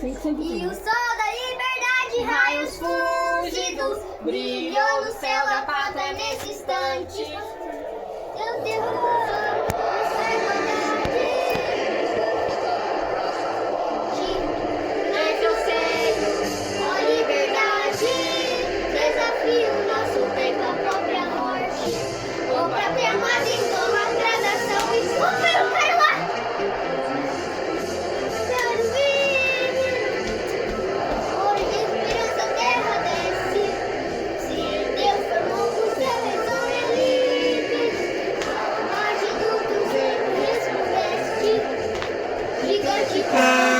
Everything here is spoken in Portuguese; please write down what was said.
E o sol da liberdade, raios fúlgidos, brilhou no céu da pátria nesse instante. Eu derrubo essa igualdade. Mas eu sei, ó liberdade, desafio o nosso peito à própria morte. Ou própria amada idólatra da salvação. Eu quero lá! Gigante.